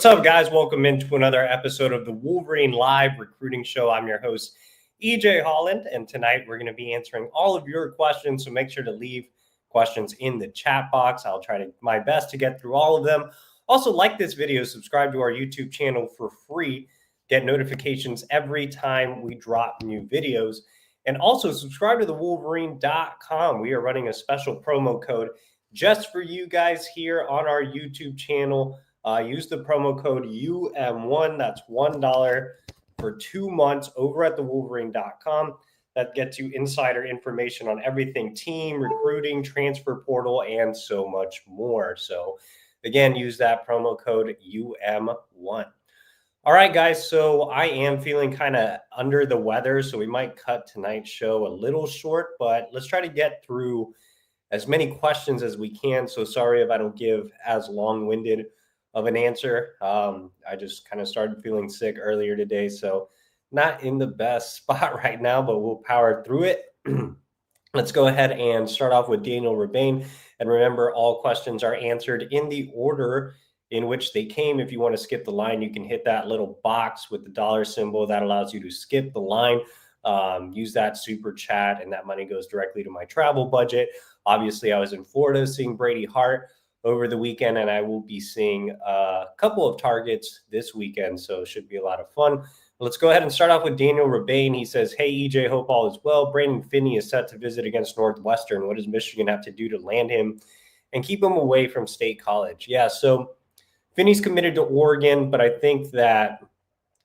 What's up, guys? Welcome into another episode of the Wolverine Live Recruiting Show. I'm your host, EJ Holland, and tonight we're going to be answering all of your questions, so make sure to leave questions in the chat box. I'll try my best to get through all of them. Also, like this video, subscribe to our YouTube channel for free, get notifications every time we drop new videos, and also subscribe to the Wolverine.com. We are running a special promo code just for you guys here on our YouTube channel. Use the promo code UM1. That's $1 for 2 months over at the Wolverine.com. That gets you insider information on everything team, recruiting, transfer portal, and so much more. So again, use that promo code UM1. All right, guys. So I am feeling kind of under the weather, so we might cut tonight's show a little short, but let's try to get through as many questions as we can. So sorry if I don't give as long-winded of an answer. I just kind of started feeling sick earlier today, so not in the best spot right now, but we'll power through it. Let's go ahead and start off with Daniel Rebane. And remember, all questions are answered in the order in which they came. If you want to skip the line, you can hit that little box with the dollar symbol. That allows you to skip the line. Use that super chat, and that money goes directly to my travel budget. Obviously, I was in Florida seeing Brady Hart over the weekend, and I will be seeing a couple of targets this weekend, so it should be a lot of fun. Let's go ahead and start off with Daniel Rebane. He says, hey, EJ, hope all is well. Brandon Finney is set to visit against Northwestern. What does Michigan have to do to land him and keep him away from State College? Yeah, so Finney's committed to Oregon, but I think that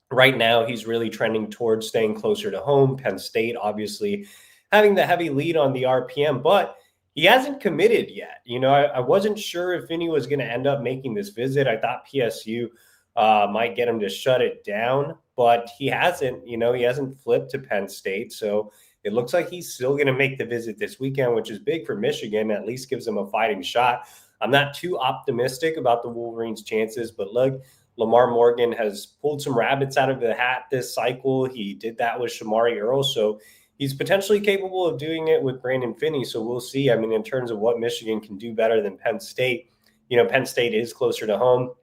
right now he's really trending towards staying closer to home. Penn State, obviously, having the heavy lead on the RPM, but he hasn't committed yet. You know, I wasn't sure if Finney was going to end up making this visit. I thought PSU might get him to shut it down, but he hasn't. You know, he hasn't flipped to Penn State. So it looks like he's still going to make the visit this weekend, which is big for Michigan. At least gives them a fighting shot. I'm not too optimistic about the Wolverines' chances, but look, Lamar Morgan has pulled some rabbits out of the hat this cycle. He did that with Shamari Earl. So he's potentially capable of doing it with Brandon Finney. So we'll see. I mean, in terms of what Michigan can do better than Penn State, you know, Penn State is closer to home.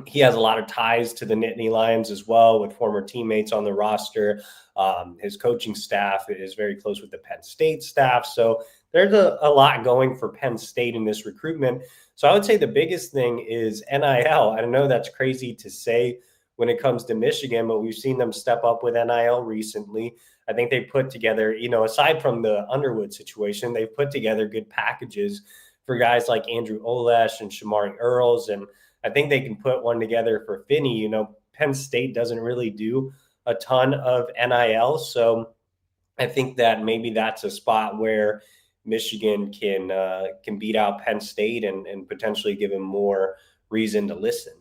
He has a lot of ties to the Nittany Lions as well, with former teammates on the roster. His coaching staff is very close with the Penn State staff. So there's a lot going for Penn State in this recruitment. So I would say the biggest thing is NIL. I know that's crazy to say when it comes to Michigan, but we've seen them step up with NIL recently. I think they put together, you know, aside from the Underwood situation, they've put together good packages for guys like Andrew Olesh and Shamari Earls. And I think they can put one together for Finney. You know, Penn State doesn't really do a ton of NIL. So I think that maybe that's a spot where Michigan can beat out Penn State and potentially give him more reason to listen.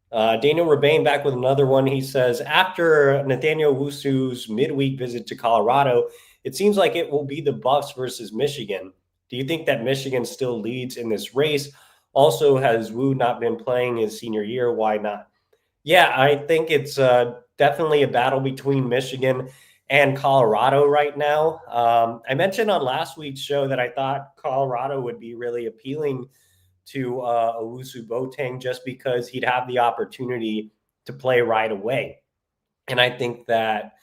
Daniel Rebane back with another one. He says, after Nathaniel Owusu's midweek visit to Colorado, it seems like it will be the Buffs versus Michigan. Do you think that Michigan still leads in this race? Also, has Wu not been playing his senior year? Why not? Yeah, I think it's definitely a battle between Michigan and Colorado right now. I mentioned on last week's show that I thought Colorado would be really appealing to Owusu-Boateng just because he'd have the opportunity to play right away. And I think that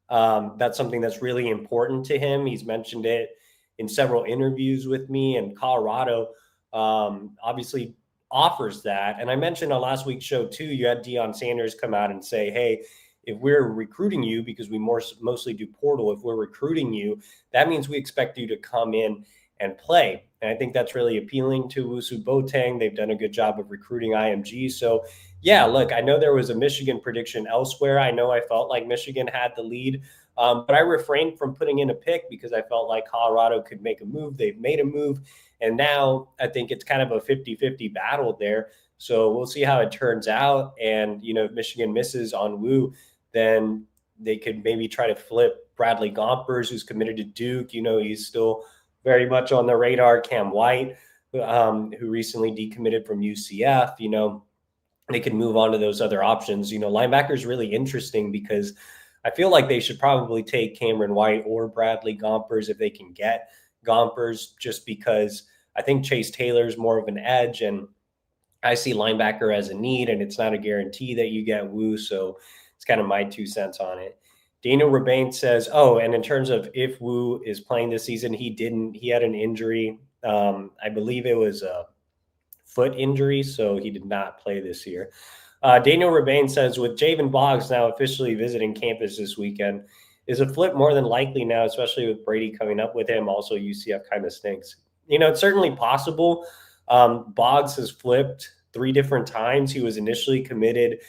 that's something that's really important to him. He's mentioned it in several interviews with me, and Colorado obviously offers that. And I mentioned on last week's show too, you had Deion Sanders come out and say, hey, if we're recruiting you, because we mostly do portal, if we're recruiting you, that means we expect you to come in and play. And I think that's really appealing to Owusu-Boateng. They've done a good job of recruiting IMG. So yeah, look, I know there was a Michigan prediction elsewhere. I know I felt like Michigan had the lead, but I refrained from putting in a pick because I felt like Colorado could make a move. They've made a move. And now I think it's kind of a 50-50 battle there. So we'll see how it turns out. And, you know, if Michigan misses on Wu, then they could maybe try to flip Bradley Gompers, who's committed to Duke. You know, he's still very much on the radar. Cam White, who recently decommitted from UCF, you know, they could move on to those other options. You know, linebacker is really interesting because I feel like they should probably take Cameron White or Bradley Gompers if they can get Gompers, just because I think Chase Taylor is more of an edge. And I see linebacker as a need, and it's not a guarantee that you get Wu. So it's kind of my 2 cents on it. Daniel Rebane says, oh, and in terms of if Wu is playing this season, he didn't. He had an injury. I believe it was a foot injury, so he did not play this year. Daniel Rebane says, with Jayvan Boggs now officially visiting campus this weekend, is a flip more than likely now, especially with Brady coming up with him? Also, UCF kind of stinks. It's certainly possible. Boggs has flipped 3 different times. He was initially committed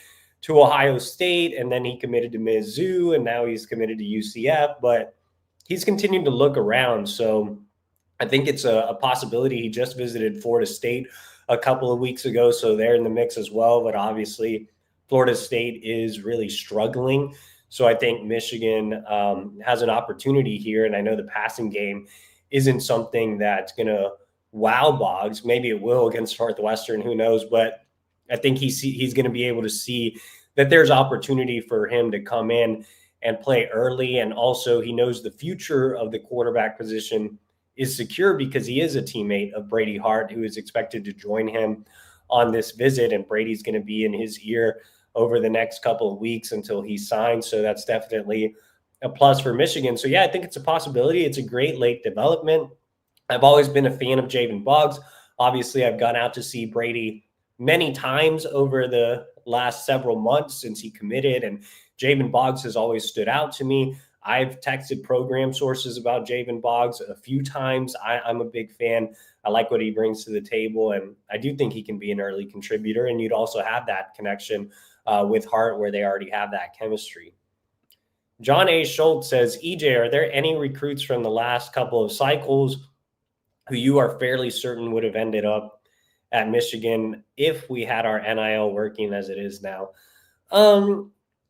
to Ohio State, and then he committed to Mizzou, and now he's committed to UCF, but he's continued to look around. So I think it's a possibility. He just visited Florida State a couple of weeks ago, so they're in the mix as well. But obviously, Florida State is really struggling. So I think Michigan has an opportunity here. And I know the passing game isn't something that's going to wow Boggs. Maybe it will against Northwestern, who knows? But I think he's going to be able to see that there's opportunity for him to come in and play early. And also he knows the future of the quarterback position is secure because he is a teammate of Brady Hart, who is expected to join him on this visit. And Brady's going to be in his ear over the next couple of weeks until he signs. So that's definitely a plus for Michigan. So yeah, I think it's a possibility. It's a great late development. I've always been a fan of Jayvan Boggs. Obviously, I've gone out to see Brady many times over the last several months since he committed, and Jayvan Boggs has always stood out to me. I've texted program sources about Jayvan Boggs a few times. I'm a big fan. I like what he brings to the table, and I do think he can be an early contributor, and you'd also have that connection with Hart where they already have that chemistry. John A. Schultz says, EJ, are there any recruits from the last couple of cycles who you are fairly certain would have ended up at Michigan if we had our NIL working as it is now?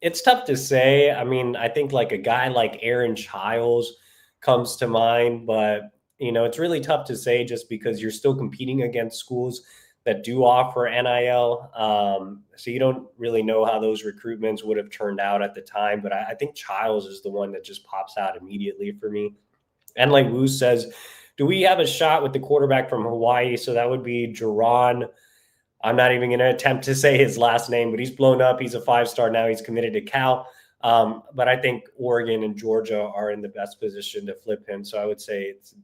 It's tough to say. I mean, I think like a guy like Aaron Childs comes to mind, but it's really tough to say just because you're still competing against schools that do offer NIL. So you don't really know how those recruitments would have turned out at the time, but I think Childs is the one that just pops out immediately for me. And like Wu says, do we have a shot with the quarterback from Hawaii? So that would be Jerron. I'm not even going to attempt to say his last name, but he's blown up. He's a 5-star now. He's committed to Cal. But I think Oregon and Georgia are in the best position to flip him. So I would say it's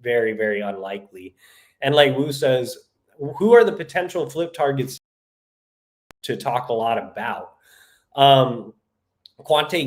very, very unlikely. And like Wu says, who are the potential flip targets to talk a lot about? Quante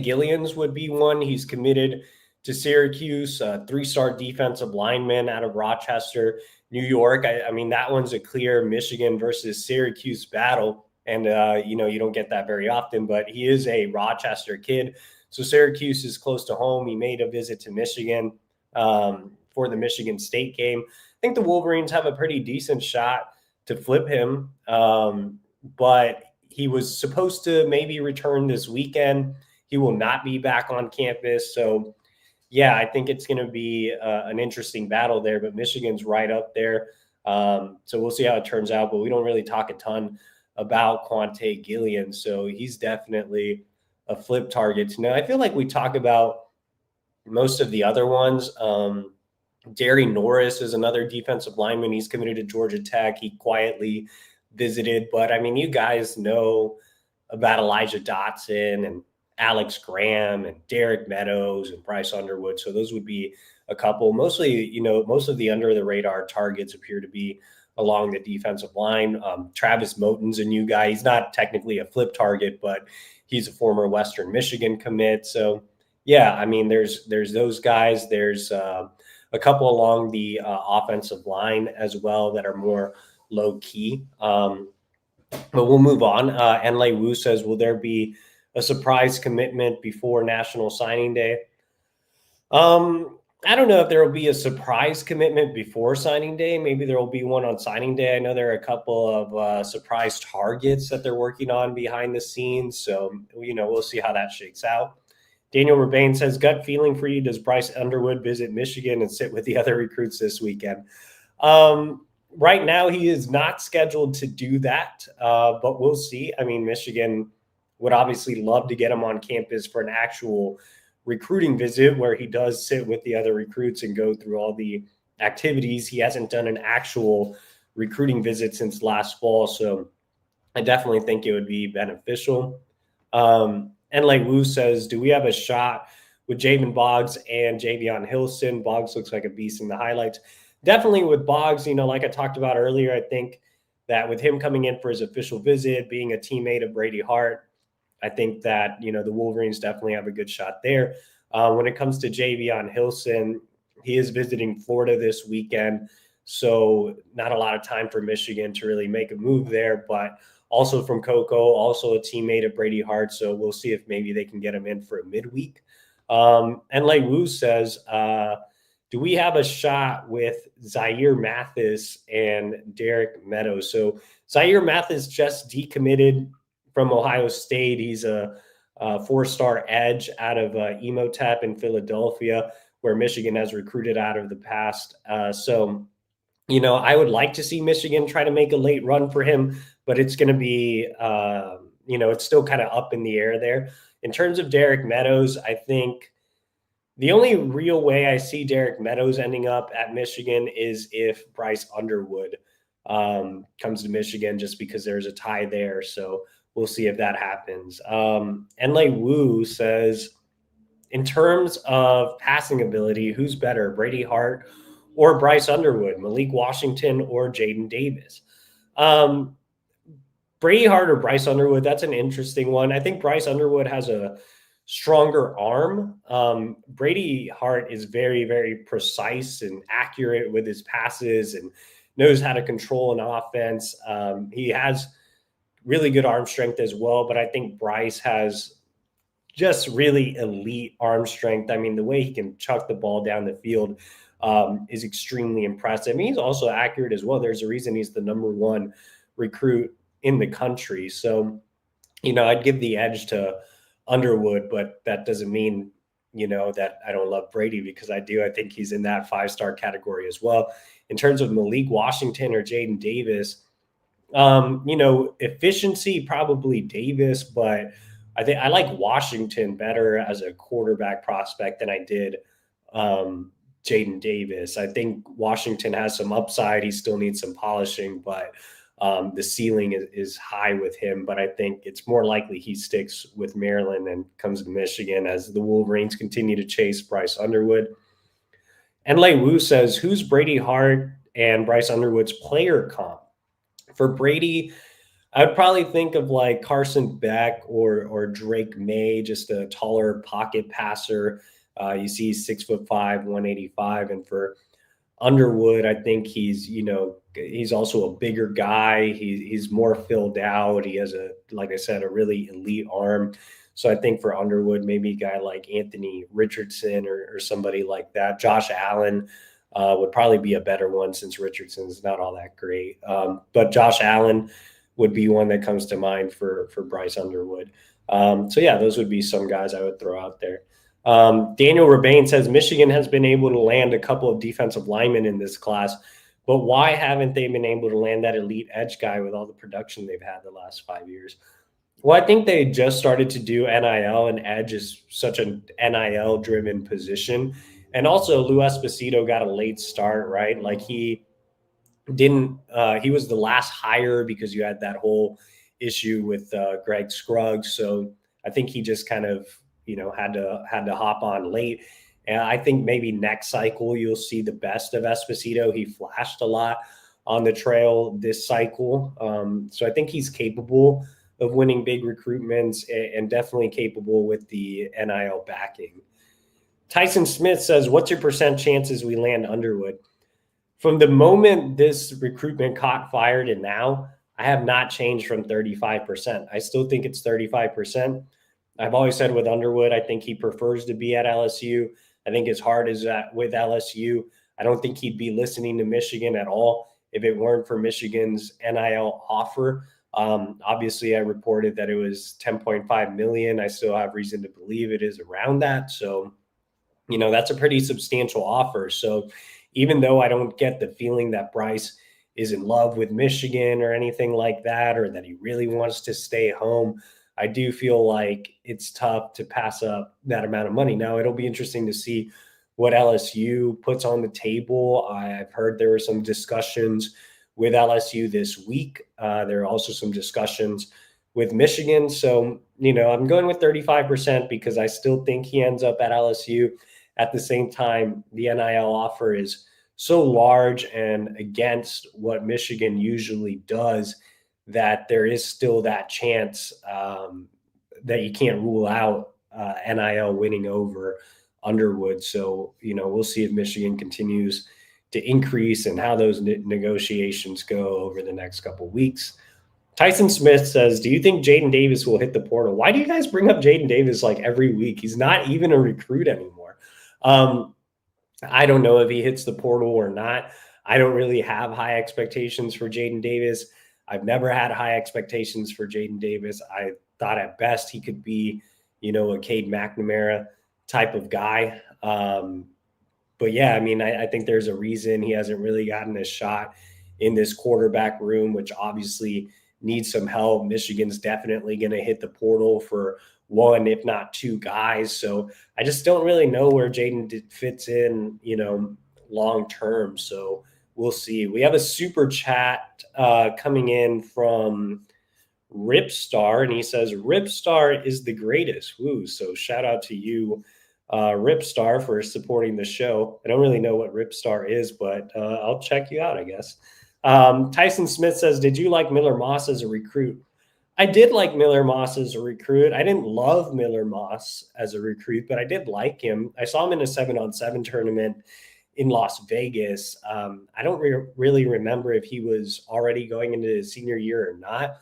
Gillians would be one. He's committed to Syracuse, 3-star defensive lineman out of Rochester, New York. I mean, that one's a clear Michigan versus Syracuse battle. And, you don't get that very often, but he is a Rochester kid. So Syracuse is close to home. He made a visit to Michigan for the Michigan State game. I think the Wolverines have a pretty decent shot to flip him, but he was supposed to maybe return this weekend. He will not be back on campus. So, yeah, I think it's going to be an interesting battle there, but Michigan's right up there. So we'll see how it turns out, but we don't really talk a ton about Quante Gillian. So he's definitely a flip target. Now, I feel like we talk about most of the other ones. Derry Norris is another defensive lineman. He's committed to Georgia Tech. He quietly visited, but I mean, you guys know about Elijah Dotson and Alex Graham and Derek Meadows and Bryce Underwood. So those would be a couple. Mostly, most of the under the radar targets appear to be along the defensive line. Travis Moten's a new guy. He's not technically a flip target, but he's a former Western Michigan commit. So yeah, I mean, there's those guys. There's a couple along the offensive line as well that are more low key. But we'll move on. Enlai Wu says, will there be a surprise commitment before National Signing Day? I don't know if there will be a surprise commitment before signing day. Maybe there will be one on signing day. I know there are a couple of surprise targets that they're working on behind the scenes. So, we'll see how that shakes out. Daniel Rebane says, gut feeling for you, does Bryce Underwood visit Michigan and sit with the other recruits this weekend? Right now, he is not scheduled to do that, but we'll see. I mean, Michigan would obviously love to get him on campus for an actual recruiting visit where he does sit with the other recruits and go through all the activities. He hasn't done an actual recruiting visit since last fall. So I definitely think it would be beneficial. And like Wu says, do we have a shot with Jayvan Boggs and Javion Hilson? Boggs looks like a beast in the highlights. Definitely with Boggs, like I talked about earlier, I think that with him coming in for his official visit, being a teammate of Brady Hart, I think that, the Wolverines definitely have a good shot there. When it comes to Javion Hilson, he is visiting Florida this weekend. So not a lot of time for Michigan to really make a move there, but also from Coco, also a teammate of Brady Hart. So we'll see if maybe they can get him in for a midweek. And like Wu says, do we have a shot with Zaire Mathis and Derek Meadows? So Zaire Mathis just decommitted from Ohio State. He's a 4-star edge out of Emotep in Philadelphia, where Michigan has recruited out of the past. So I would like to see Michigan try to make a late run for him, but it's going to be, it's still kind of up in the air there. In terms of Derek Meadows, I think the only real way I see Derek Meadows ending up at Michigan is if Bryce Underwood comes to Michigan, just because there's a tie there. So we'll see if that happens. And like Wu says, in terms of passing ability, who's better, Brady Hart or Bryce Underwood, Malik Washington or Jaden Davis? Brady Hart or Bryce Underwood, that's an interesting one. I think Bryce Underwood has a stronger arm. Brady Hart is very, very precise and accurate with his passes and knows how to control an offense. He has really good arm strength as well, but I think Bryce has just really elite arm strength. I mean, the way he can chuck the ball down the field is extremely impressive. I mean, he's also accurate as well. There's a reason he's the number 1 recruit in the country. So, I'd give the edge to Underwood, but that doesn't mean, that I don't love Brady, because I do. I think he's in that 5-star category as well. In terms of Malik Washington or Jaden Davis, efficiency, probably Davis, but I think I like Washington better as a quarterback prospect than I did Jaden Davis. I think Washington has some upside. He still needs some polishing, but the ceiling is high with him. But I think it's more likely he sticks with Maryland and comes to Michigan as the Wolverines continue to chase Bryce Underwood. And Lei Wu says, who's Brady Hart and Bryce Underwood's player comp? For Brady, I would probably think of like Carson Beck or Drake May, just a taller pocket passer. You see 6'5", 185. And for Underwood, I think he's also a bigger guy. He's more filled out. He has like I said, a really elite arm. So I think for Underwood, maybe a guy like Anthony Richardson or somebody like that. Josh Allen would probably be a better one, since Richardson's not all that great. But Josh Allen would be one that comes to mind for Bryce Underwood. So yeah, those would be some guys I would throw out there. Daniel Rebane says Michigan has been able to land a couple of defensive linemen in this class, but why haven't they been able to land that elite edge guy with all the production they've had the last 5 years? Well, I think they just started to do NIL, and edge is such an NIL driven position. And also Lou Esposito got a late start, right? Like he was the last hire because you had that whole issue with Greg Scruggs. So I think he just kind of, had to hop on late. And I think maybe next cycle you'll see the best of Esposito. He flashed a lot on the trail this cycle. So I think he's capable of winning big recruitments and definitely capable with the NIL backing. Tyson Smith says, what's your % chances we land Underwood? From the moment this recruitment caught fire to now, I have not changed from 35%. I still think it's 35%. I've always said with Underwood, I think he prefers to be at LSU. I think his heart is with LSU. I don't think he'd be listening to Michigan at all if it weren't for Michigan's NIL offer. Obviously, I reported that it was $10.5 million. I still have reason to believe it is around that. So, that's a pretty substantial offer. So even though I don't get the feeling that Bryce is in love with Michigan or anything like that, or that he really wants to stay home, I do feel like it's tough to pass up that amount of money. Now, it'll be interesting to see what LSU puts on the table. I've heard there were some discussions with LSU this week. There are also some discussions with Michigan. So, I'm going with 35% because I still think he ends up at LSU. At the same time, the NIL offer is so large and against what Michigan usually does that there is still that chance that you can't rule out NIL winning over Underwood. So, we'll see if Michigan continues to increase and how those negotiations go over the next couple of weeks. Tyson Smith says, do you think Jaden Davis will hit the portal? Why do you guys bring up Jaden Davis like every week? He's not even a recruit anymore. I don't know if he hits the portal or not. I don't really have high expectations for Jaden Davis. I've never had high expectations for Jaden Davis. I thought at best he could be, a Cade McNamara type of guy. But yeah, I think there's a reason he hasn't really gotten a shot in this quarterback room, which obviously needs some help. Michigan's definitely going to hit the portal for one, if not two guys. So I just don't really know where Jaden fits in, long term. So we'll see. We have a super chat coming in from Ripstar, and he says, Ripstar is the greatest. Woo. So shout out to you, Ripstar, for supporting the show. I don't really know what Ripstar is, but I'll check you out, I guess. Tyson Smith says, did you like Miller Moss as a recruit? I did like Miller Moss as a recruit. I didn't love Miller Moss as a recruit, but I did like him. I saw him in a 7-on-7 tournament in Las Vegas. I don't really remember if he was already going into his senior year or not.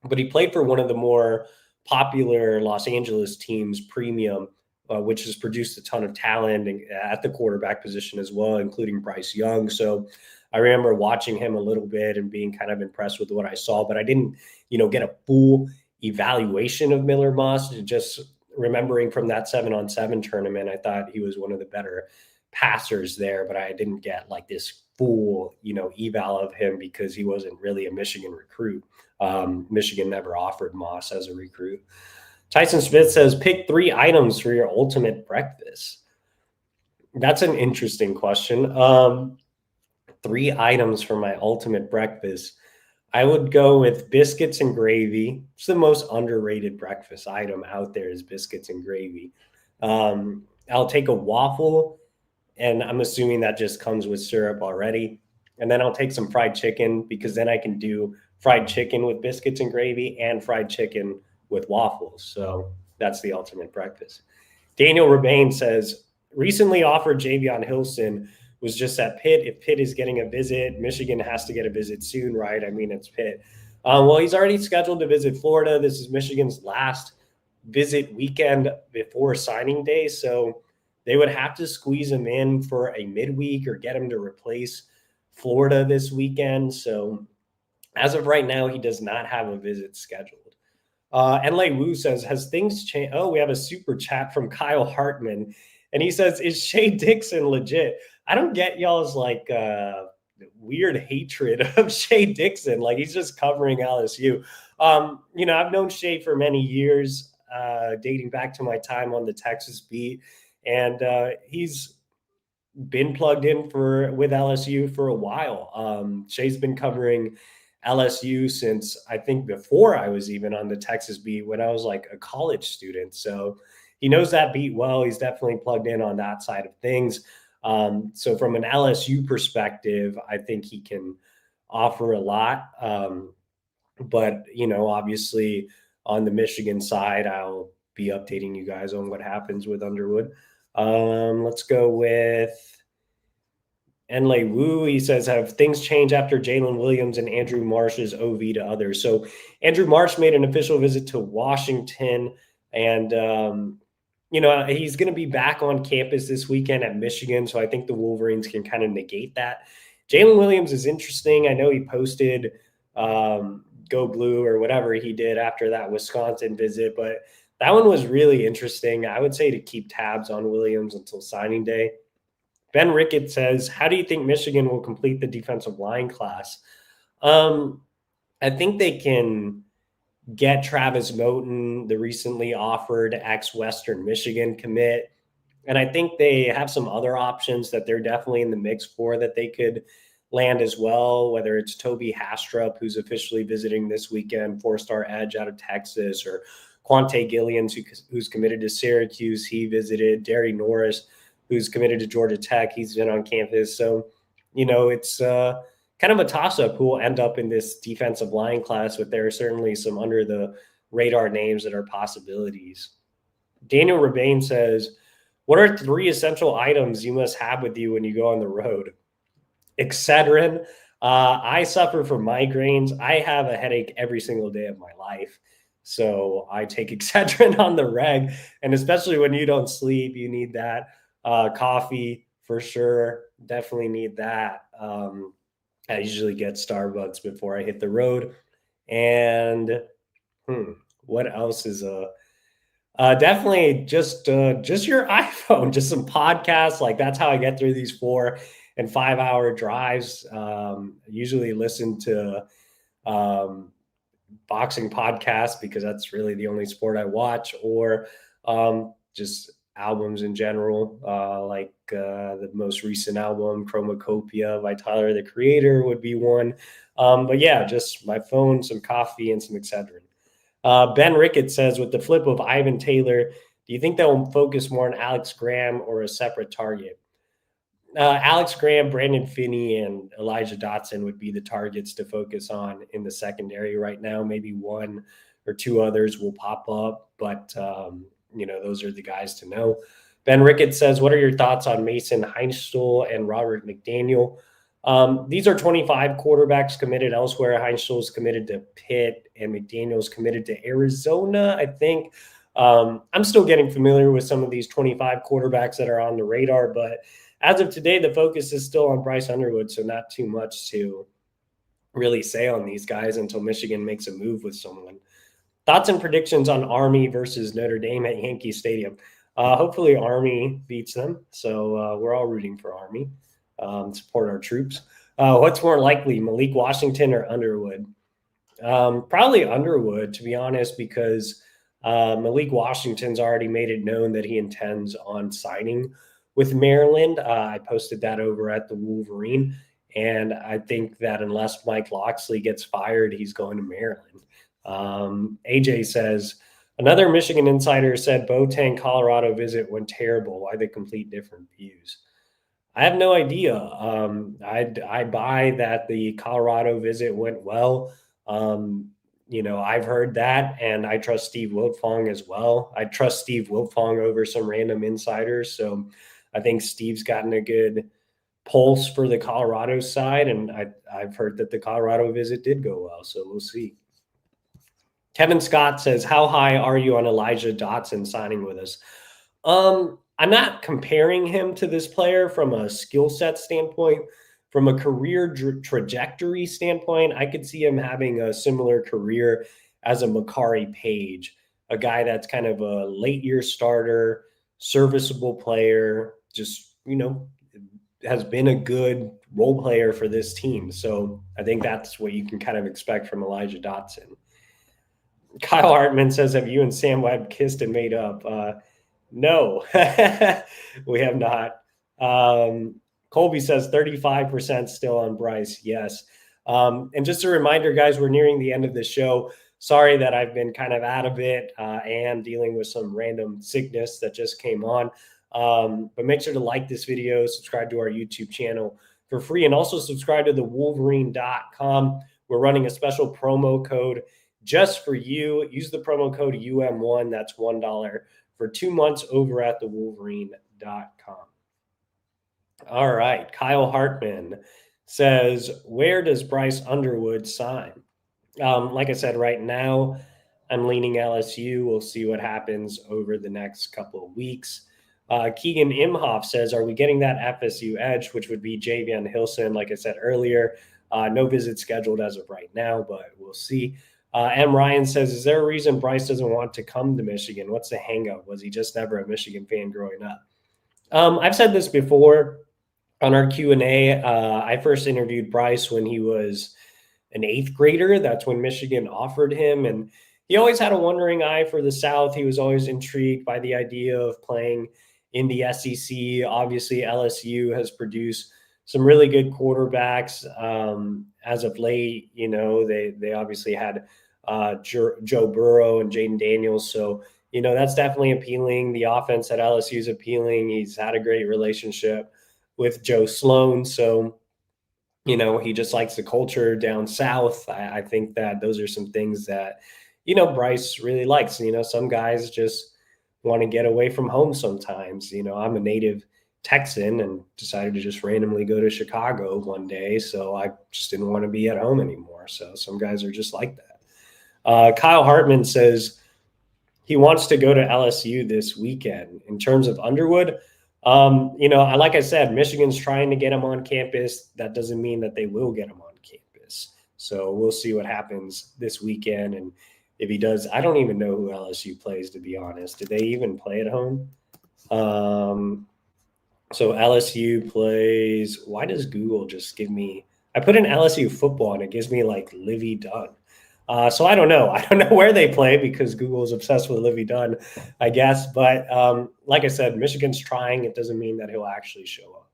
But he played for one of the more popular Los Angeles teams, Premium, which has produced a ton of talent at the quarterback position as well, including Bryce Young. So I remember watching him a little bit and being kind of impressed with what I saw, but I didn't, get a full evaluation of Miller Moss. Just remembering from that 7-on-7 tournament, I thought he was one of the better passers there, but I didn't get like this full, eval of him because he wasn't really a Michigan recruit. Michigan never offered Moss as a recruit. Tyson Smith says, pick 3 items for your ultimate breakfast. That's an interesting question. 3 items for my ultimate breakfast. I would go with biscuits and gravy. It's the most underrated breakfast item out there is biscuits and gravy. I'll take a waffle, and I'm assuming that just comes with syrup already. And then I'll take some fried chicken because then I can do fried chicken with biscuits and gravy and fried chicken with waffles. So that's the ultimate breakfast. Daniel Rebane says, recently offered Javion Hilson, was just at Pitt. If Pitt is getting a visit, Michigan has to get a visit soon, right? It's Pitt. Well, he's already scheduled to visit Florida. This is Michigan's last visit weekend before signing day. So they would have to squeeze him in for a midweek or get him to replace Florida this weekend. So as of right now, he does not have a visit scheduled. Enlay Wu says, has things changed? Oh, we have a super chat from Kyle Hartman. And he says, is Shea Dixon legit? I don't get y'all's weird hatred of Shea Dixon. Like he's just covering LSU. I've known Shea for many years, dating back to my time on the Texas beat. And he's been plugged in with LSU for a while. Shea's been covering LSU since I think before I was even on the Texas beat when I was like a college student. So he knows that beat well. He's definitely plugged in on that side of things. So from an LSU perspective, I think he can offer a lot. But, obviously on the Michigan side, I'll be updating you guys on what happens with Underwood. Let's go with Enlay Wu. He says, have things changed after Jalen Williams and Andrew Marsh's OV to others? So Andrew Marsh made an official visit to Washington, and he's going to be back on campus this weekend at Michigan. So I think the Wolverines can kind of negate that. Jalen Williams is interesting. I know he posted Go Blue or whatever he did after that Wisconsin visit, but that one was really interesting. I would say to keep tabs on Williams until signing day. Ben Rickett says, how do you think Michigan will complete the defensive line class? I think they can get Travis Moten, the recently offered ex-Western Michigan commit. And I think they have some other options that they're definitely in the mix for that they could land as well, whether it's Toby Hastrup, who's officially visiting this weekend, 4-star edge out of Texas, or Quante Gillians, who's committed to Syracuse. He visited. Derry Norris, who's committed to Georgia Tech. He's been on campus. So, it's kind of a toss-up who will end up in this defensive line class, but there are certainly some under the radar names that are possibilities. Daniel Rebane says, what are 3 essential items you must have with you when you go on the road? Excedrin. I suffer from migraines. I have a headache every single day of my life. So I take Excedrin on the reg. And especially when you don't sleep, you need that. Coffee for sure. Definitely need that. I usually get Starbucks before I hit the road. And what else is definitely just your iPhone, just some podcasts. Like that's how I get through these 4 and 5 hour drives. Usually listen to boxing podcasts because that's really the only sport I watch, or just albums in general, like the most recent album, Chromacopia by Tyler, the Creator, would be one. But yeah, just my phone, some coffee, and some Excedrin. Ben Ricketts says, with the flip of Ivan Taylor, do you think they'll focus more on Alex Graham or a separate target? Alex Graham, Brandon Finney, and Elijah Dotson would be the targets to focus on in the secondary right now. Maybe 1 or 2 others will pop up, but those are the guys to know. Ben Ricketts says, what are your thoughts on Mason Heinstuhl and Robert McDaniel? These are 25 quarterbacks committed elsewhere. Heinstuhl is committed to Pitt, and McDaniel's committed to Arizona, I think. I'm still getting familiar with some of these 25 quarterbacks that are on the radar, but as of today, the focus is still on Bryce Underwood, so not too much to really say on these guys until Michigan makes a move with someone. Thoughts and predictions on Army versus Notre Dame at Yankee Stadium. Hopefully Army beats them, so we're all rooting for Army. Support our troops. What's more likely, Malik Washington or Underwood? Probably Underwood, to be honest, because Malik Washington's already made it known that he intends on signing with Maryland. I posted that over at the Wolverine, and I think that unless Mike Locksley gets fired, he's going to Maryland. AJ says, another Michigan insider said Boateng Colorado visit went terrible. Why the complete different views? I have no idea. I buy that the Colorado visit went well. I've heard that, and I trust Steve Wiltfong as well. I trust Steve Wiltfong over some random insiders. So I think Steve's gotten a good pulse for the Colorado side, and I've heard that the Colorado visit did go well. So we'll see. Kevin Scott says, how high are you on Elijah Dotson signing with us? I'm not comparing him to this player from a skill set standpoint. From a career trajectory standpoint, I could see him having a similar career as a Makari Page, a guy that's kind of a late year starter, serviceable player, just, has been a good role player for this team. So I think that's what you can kind of expect from Elijah Dotson. Kyle Hartman says, have you and Sam Webb kissed and made up? No, we have not. Colby says 35% still on Bryce. Yes. And just a reminder, guys, we're nearing the end of the show. Sorry that I've been kind of out of it. I am dealing with some random sickness that just came on. But make sure to like this video, subscribe to our YouTube channel for free, and also subscribe to the Wolverine.com. We're running a special promo code just for you. Use the promo code UM1. That's $1 for 2 months over at the Wolverine.com. All right. Kyle Hartman says, where does Bryce Underwood sign? Like I said, right now, I'm leaning LSU. We'll see what happens over the next couple of weeks. Keegan Imhoff says, are we getting that FSU edge, which would be Jayvan Hilson? Like I said earlier, no visit scheduled as of right now, but we'll see. M. Ryan says, is there a reason Bryce doesn't want to come to Michigan? What's the hang-up? Was he just never a Michigan fan growing up? I've said this before on our Q&A. I first interviewed Bryce when he was an 8th grader. That's when Michigan offered him, and he always had a wondering eye for the South. He was always intrigued by the idea of playing in the SEC. Obviously, LSU has produced some really good quarterbacks as of late. They obviously had Joe Burrow and Jaden Daniels. So, that's definitely appealing. The offense at LSU is appealing. He's had a great relationship with Joe Sloan. So, he just likes the culture down south. I think that those are some things that, Bryce really likes. Some guys just want to get away from home sometimes. I'm a native Texan and decided to just randomly go to Chicago one day. So I just didn't want to be at home anymore. So some guys are just like that. Kyle Hartman says he wants to go to LSU this weekend. In terms of Underwood, like I said, Michigan's trying to get him on campus. That doesn't mean that they will get him on campus. So we'll see what happens this weekend. And if he does, I don't even know who LSU plays, to be honest. Do they even play at home? So LSU plays, why does Google just give me, I put in LSU football and it gives me like Livy Dunn. So I don't know. I don't know where they play because Google is obsessed with Livy Dunn, I guess. But like I said, Michigan's trying. It doesn't mean that he'll actually show up.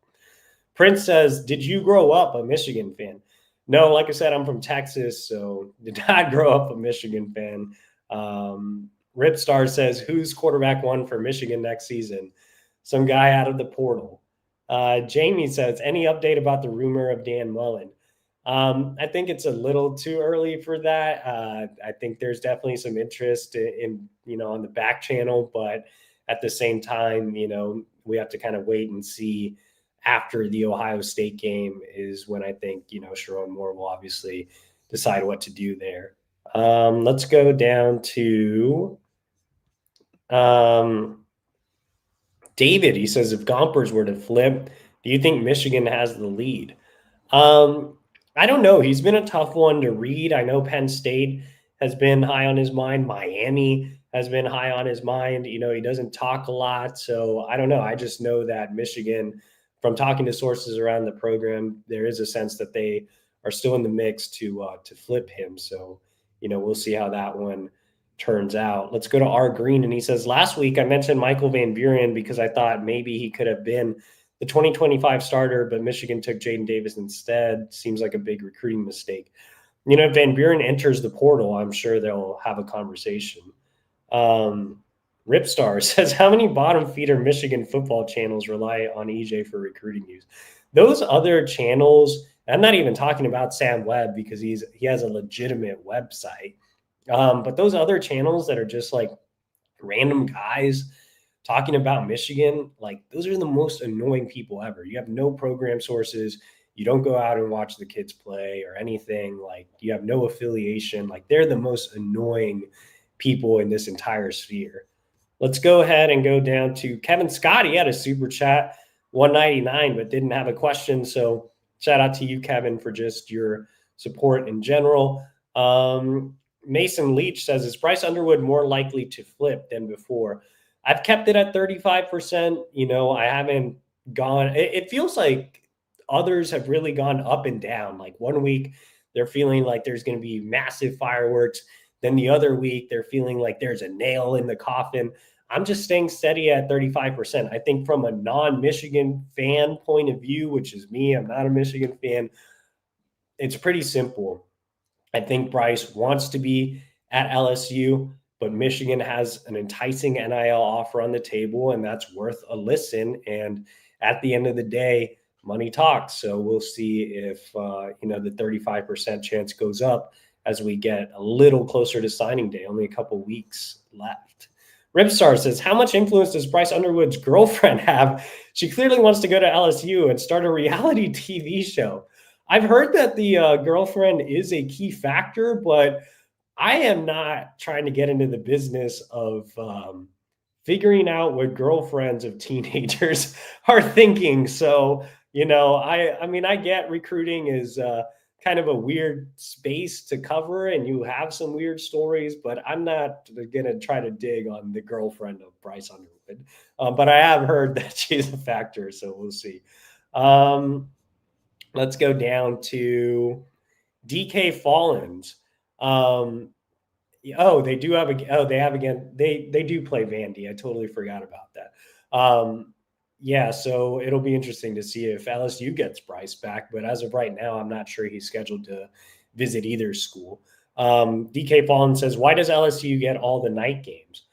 Prince says, did you grow up a Michigan fan? No, like I said, I'm from Texas, so did not grow up a Michigan fan. Ripstar says, who's quarterback one for Michigan next season? Some guy out of the portal. Jamie says, any update about the rumor of Dan Mullen? I think it's a little too early for that. I think there's definitely some interest in on the back channel, but at the same time, we have to kind of wait and see after the Ohio State game is when I think, Sherrone Moore will obviously decide what to do there. Let's go down to David. He says, if Gompers were to flip, do you think Michigan has the lead? I don't know. He's been a tough one to read. I know Penn State has been high on his mind. Miami has been high on his mind. He doesn't talk a lot. So I don't know. I just know that Michigan, from talking to sources around the program, there is a sense that they are still in the mix to flip him. So, we'll see how that one turns out. Let's go to R. Green. And he says, last week I mentioned Michael Van Buren because I thought maybe he could have been the 2025 starter, but Michigan took Jaden Davis instead. Seems like a big recruiting mistake. If Van Buren enters the portal, I'm sure they'll have a conversation. Ripstar says, how many bottom feeder Michigan football channels rely on EJ for recruiting news? Those other channels, I'm not even talking about Sam Webb because he has a legitimate website. But those other channels that are just like random guys talking about Michigan, like those are the most annoying people ever. You have no program sources. You don't go out and watch the kids play or anything. Like you have no affiliation. Like they're the most annoying people in this entire sphere. Let's go ahead and go down to Kevin Scott. He had a super chat, 199, but didn't have a question. So shout out to you, Kevin, for just your support in general. Mason Leach says, is Bryce Underwood more likely to flip than before? I've kept it at 35%. I haven't gone. It feels like others have really gone up and down. Like one week they're feeling like there's going to be massive fireworks. Then the other week they're feeling like there's a nail in the coffin. I'm just staying steady at 35%. I think from a non-Michigan fan point of view, which is me, I'm not a Michigan fan, it's pretty simple. I think Bryce wants to be at LSU, but Michigan has an enticing NIL offer on the table, and that's worth a listen. And at the end of the day, money talks. So we'll see if, the 35% chance goes up as we get a little closer to signing day, only a couple weeks left. Ripstar says, how much influence does Bryce Underwood's girlfriend have? She clearly wants to go to LSU and start a reality TV show. I've heard that the girlfriend is a key factor, but I am not trying to get into the business of figuring out what girlfriends of teenagers are thinking. So, I get recruiting is kind of a weird space to cover and you have some weird stories, but I'm not going to try to dig on the girlfriend of Bryce Underwood. But I have heard that she's a factor, so we'll see. Let's go down to DK Fallens. They do play Vandy. I totally forgot about that. Yeah, so it'll be interesting to see if LSU gets Bryce back. But as of right now, I'm not sure he's scheduled to visit either school. DK Fallen says, why does LSU get all the night games?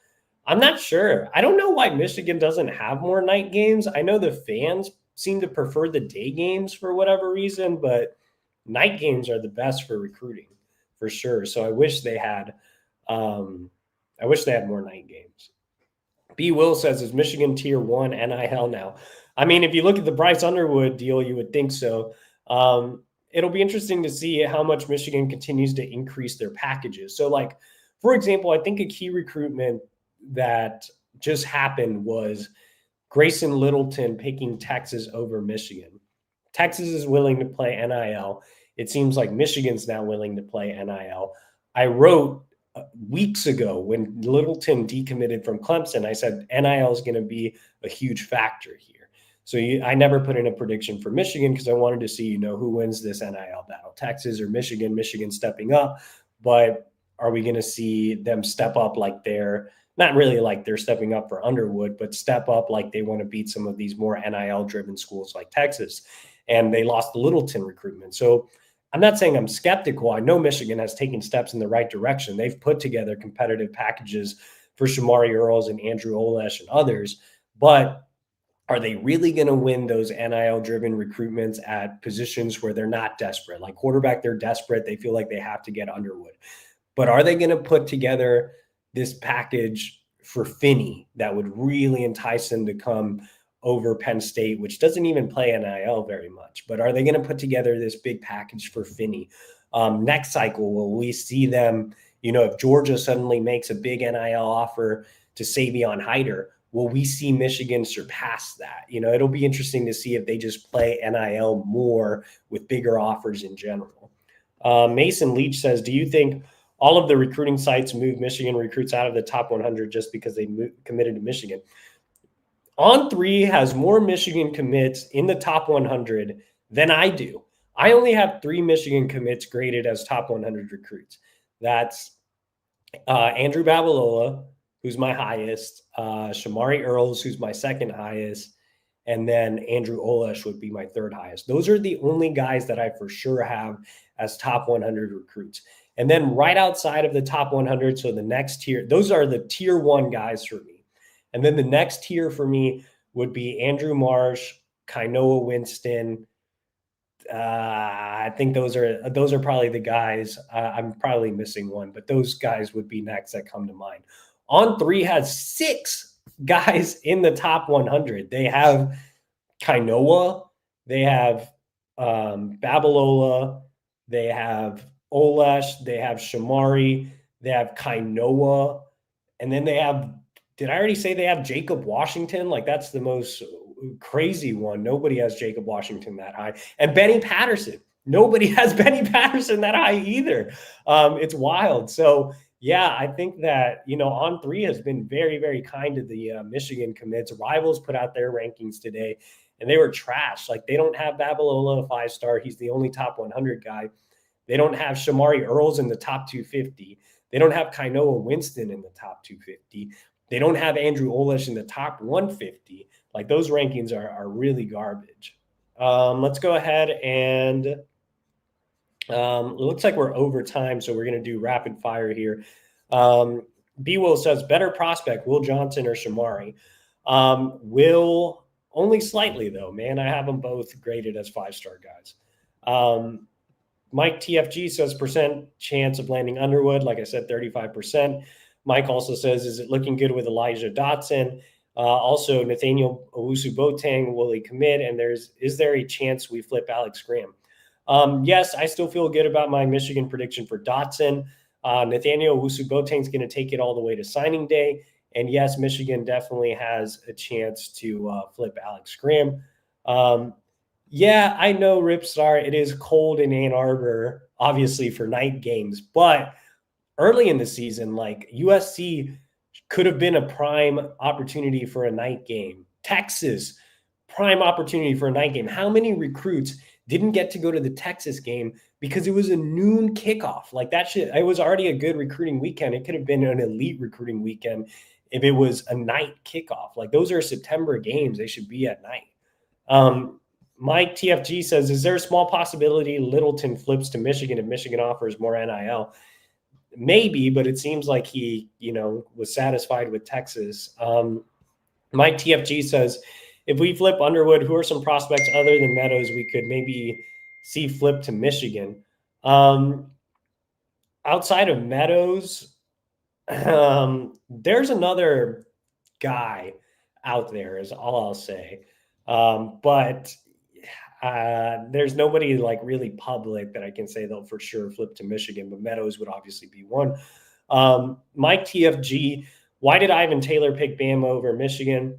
I'm not sure. I don't know why Michigan doesn't have more night games. I know the fans seem to prefer the day games for whatever reason, but night games are the best for recruiting for sure. So I wish they had more night games. B. Will says, is Michigan tier 1 NIL now? I mean, if you look at the Bryce Underwood deal, you would think so. It'll be interesting to see how much Michigan continues to increase their packages. So, like, for example, I think a key recruitment that just happened was Grayson Littleton picking Texas over Michigan. Texas is willing to play NIL. It seems like Michigan's now willing to play NIL. I wrote weeks ago when Littleton decommitted from Clemson, I said NIL is going to be a huge factor here. So I never put in a prediction for Michigan because I wanted to see, who wins this NIL battle, Texas or Michigan. Michigan stepping up, but are we going to see them step up like they're not really like they're stepping up for Underwood, but step up like they want to beat some of these more NIL-driven schools like Texas? And they lost the Littleton recruitment. So I'm not saying I'm skeptical. I know Michigan has taken steps in the right direction. They've put together competitive packages for Shamari Earls and Andrew Olesh and others, but are they really going to win those NIL-driven recruitments at positions where they're not desperate? Like quarterback, they're desperate. They feel like they have to get Underwood. But are they going to put together this package for Finney that would really entice them to come over Penn State, which doesn't even play NIL very much? But are they going to put together this big package for Finney? Next cycle, will we see them, if Georgia suddenly makes a big NIL offer to Savion Hyder, will we see Michigan surpass that? It'll be interesting to see if they just play NIL more with bigger offers in general. Mason Leach says, do you think all of the recruiting sites move Michigan recruits out of the top 100 just because they committed to Michigan? On3 has more Michigan commits in the top 100 than I do. I only have 3 Michigan commits graded as top 100 recruits. That's Andrew Babalola, who's my highest, Shamari Earls, who's my second highest, and then Andrew Olesh would be my third highest. Those are the only guys that I for sure have as top 100 recruits. And then right outside of the top 100, so the next tier, those are the tier 1 guys for me. And then the next tier for me would be Andrew Marsh, Kainoa Winston. I think those are probably the guys. I'm probably missing one, but those guys would be next that come to mind. On3 has 6 guys in the top 100. They have Kainoa, they have Babalola, they have Olesh, they have Shamari, they have Kainoa, and then they have, did I already say they have Jacob Washington? Like, that's the most crazy one. Nobody has Jacob Washington that high. And Benny Patterson. Nobody has Benny Patterson that high either. It's wild. So, yeah, I think that, On3 has been very, very kind to the Michigan commits. Rivals put out their rankings today, and they were trash. Like, they don't have Babalola, a 5-star. He's the only top 100 guy. They don't have Shamari Earls in the top 250. They don't have Kainoa Winston in the top 250. They don't have Andrew Olesh in the top 150. Like, those rankings are really garbage. Let's go ahead and it looks like we're over time, so we're going to do rapid fire here. B. Will says, better prospect, Will Johnson or Shamari? Will, only slightly, though, man. I have them both graded as 5-star guys. Mike TFG says, percent chance of landing Underwood. Like I said, 35%. Mike also says, is it looking good with Elijah Dotson? Also, Nathaniel Owusu-Boateng, will he commit? And is there a chance we flip Alex Graham? Yes, I still feel good about my Michigan prediction for Dotson. Nathaniel Owusu-Boateng is going to take it all the way to signing day. And yes, Michigan definitely has a chance to flip Alex Graham. Yeah, I know, Ripstar, it is cold in Ann Arbor, obviously, for night games. But early in the season, like, USC could have been a prime opportunity for a night game. Texas, prime opportunity for a night game. How many recruits didn't get to go to the Texas game because it was a noon kickoff? Like, that shit, it was already a good recruiting weekend. It could have been an elite recruiting weekend if it was a night kickoff. Like, those are September games. They should be at night. Mike TFG says, is there a small possibility Littleton flips to Michigan if Michigan offers more NIL? Maybe, but it seems like he, was satisfied with Texas. Mike TFG says, if we flip Underwood, who are some prospects other than Meadows we could maybe see flip to Michigan? Outside of Meadows, there's another guy out there is all I'll say. But there's nobody like really public that I can say they'll for sure flip to Michigan, but Meadows would obviously be one. Mike TFG, why did Ivan Taylor pick Bama over Michigan?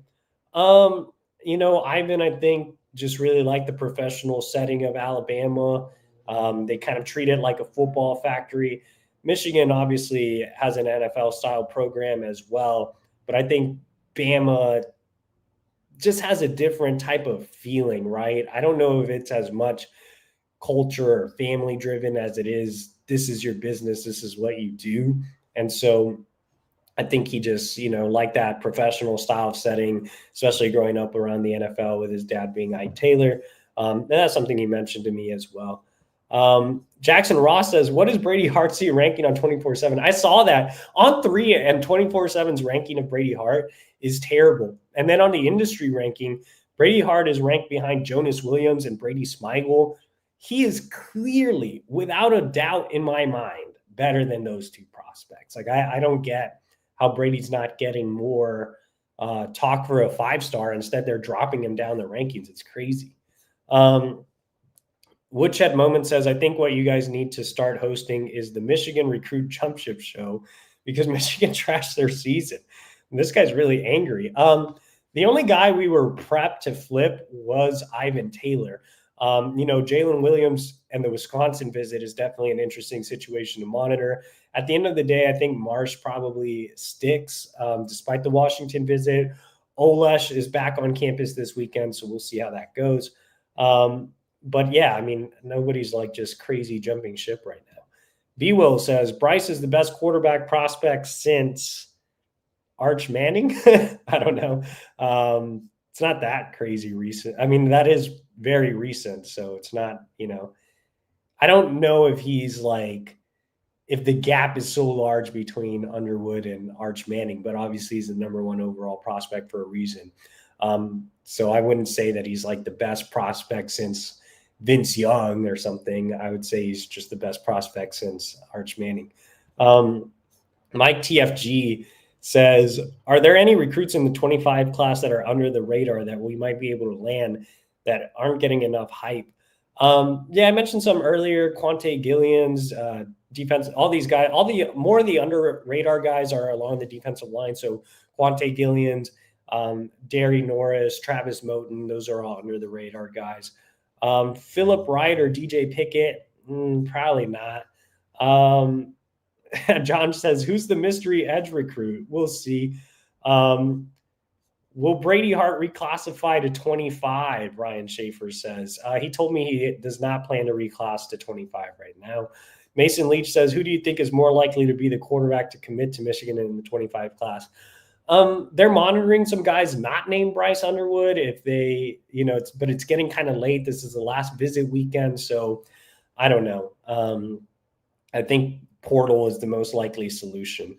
Ivan, I think, just really liked the professional setting of Alabama. They kind of treat it like a football factory. Michigan obviously has an NFL-style program as well, but I think Bama just has a different type of feeling, right? I don't know if it's as much culture or family-driven as it is, this is your business, this is what you do. And so I think he just, like that professional style of setting, especially growing up around the NFL with his dad being Ike Taylor. And that's something he mentioned to me as well. Jackson Ross says, what is Brady Hart's ranking on 24/7? I saw that on 3, and 24/7's ranking of Brady Hart is terrible. And then on the industry ranking, Brady Hart is ranked behind Jonas Williams and Brady Smigel. He is clearly, without a doubt in my mind, better than those two prospects. Like, I don't get how Brady's not getting more talk for a 5-star. Instead, they're dropping him down the rankings. It's crazy. Woodshed Moment says, I think what you guys need to start hosting is the Michigan Recruit Jump Ship Show because Michigan trashed their season. And this guy's really angry. The only guy we were prepped to flip was Ivan Taylor. Jalen Williams and the Wisconsin visit is definitely an interesting situation to monitor. At the end of the day, I think Marsh probably sticks despite the Washington visit. Olesh is back on campus this weekend, so we'll see how that goes. But yeah, nobody's like just crazy jumping ship right now. B-Will says, Bryce is the best quarterback prospect since Arch Manning. I don't know. It's not that crazy recent. That is very recent. So it's not, I don't know if he's like, if the gap is so large between Underwood and Arch Manning, but obviously he's the number 1 overall prospect for a reason. So I wouldn't say that he's like the best prospect since Vince Young or something. I would say he's just the best prospect since Arch Manning. Mike TFG says, are there any recruits in the 25 class that are under the radar that we might be able to land that aren't getting enough hype? I mentioned some earlier, Quante Gillians, defense, all these guys, more of the under radar guys are along the defensive line. So Quante Gillians, Derry Norris, Travis Moten, those are all under the radar guys. Philip Wright or DJ Pickett, probably not. John says, who's the mystery edge recruit? We'll see. Will Brady Hart reclassify to 25? Ryan Schaefer says. He told me he does not plan to reclass to 25 right now. Mason Leach says, who do you think is more likely to be the quarterback to commit to Michigan in the 25 class? They're monitoring some guys not named Bryce Underwood if they, but it's getting kind of late. This is the last visit weekend. So I don't know. I think portal is the most likely solution.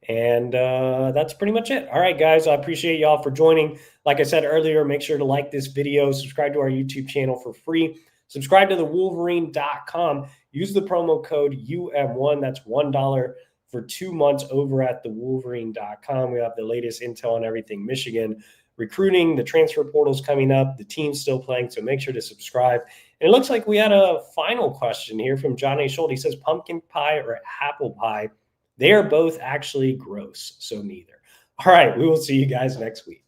And that's pretty much it. All right, guys, I appreciate y'all for joining. Like I said earlier, make sure to like this video, subscribe to our YouTube channel for free, subscribe to the Wolverine.com, use the promo code UM1. That's $1 for 2 months over at the Wolverine.com. We have the latest intel on everything Michigan recruiting. The transfer portal's coming up. The team's still playing, so make sure to subscribe. And it looks like we had a final question here from John A. Schultz. He says, pumpkin pie or apple pie? They are both actually gross, so neither. All right, we will see you guys next week.